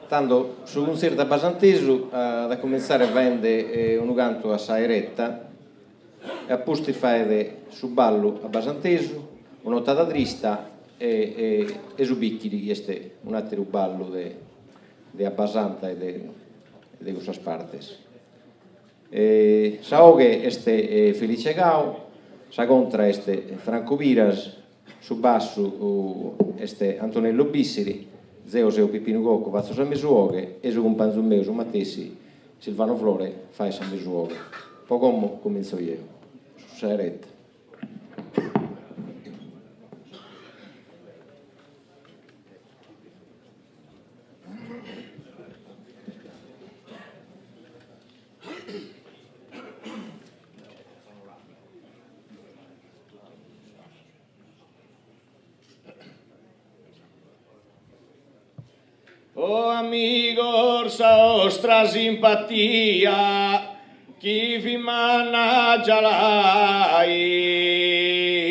Tanto su concerto a Basantesu da cominciare a vendere un canto a Saeretta e a posti fare su ballo a Basantesu, un'ottava trista e su Bicchili, questo è un altro ballo di Abbasanta e di queste parti. Saoghe este Felice Gao, sa contra este Franco Viras, su basso este Antonello Bissiri, Zeo Seo Pipino Cocco, Vazzo San Mesuoghe e su companzo mio, su Mattessi, Silvano Flore, fai San Mesuoghe. Poi come comincio io, su Saeretta. Oh amigo, orsa ostra simpatia, chi vi managgia l'hai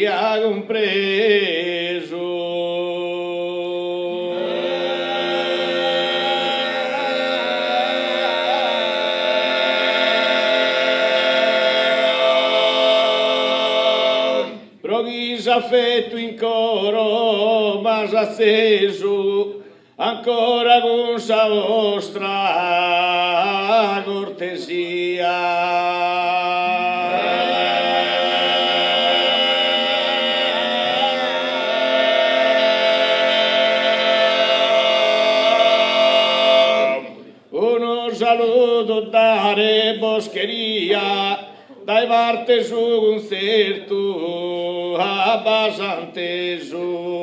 ha compreso. Proghisa affetto in coro, ma acceso, ancora con sa vostra cortesia. Uno saluto dare Boscheria, dai parte su concerto a Basantesu.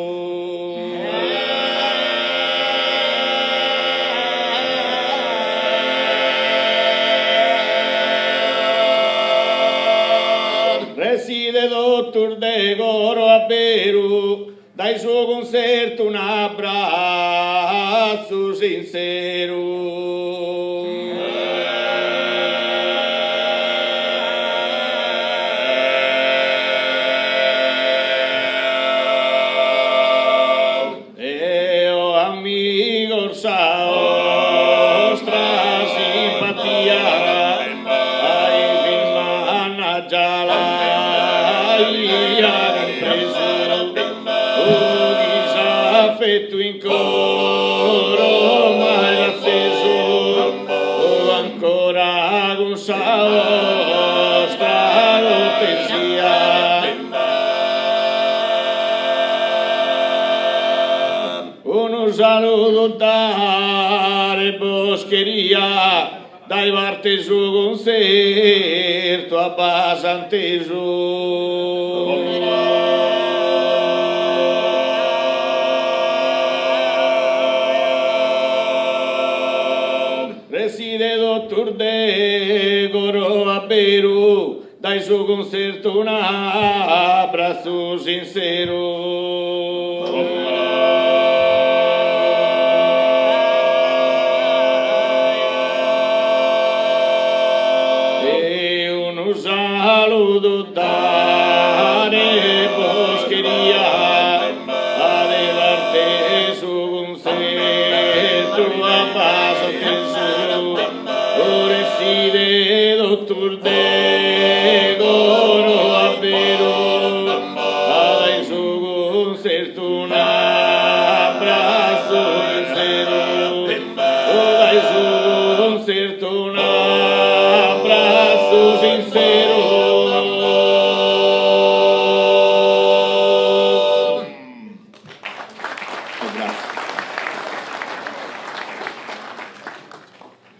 Reside dottor De Goro a Beru, dai suo concerto un abbraccio sincero. E oh amigo sa vostra simpatia, ai vi managgia affetto in coro mai acceso, o ancora con sa vostra cortesia. Uno saluto dare Boscheria, dai parte su concerto a Basantesu. Reside dottor De Goro a Beru, dai suo concerto un abbraccio sincero. E uno saluto dare Boscheria, a levarte su concerto a Basantesu. Reside dottor De Goro a Beru, dai suo concerto un abbraccio sincero. Dai suo concerto un abbraccio sincero. Grazie.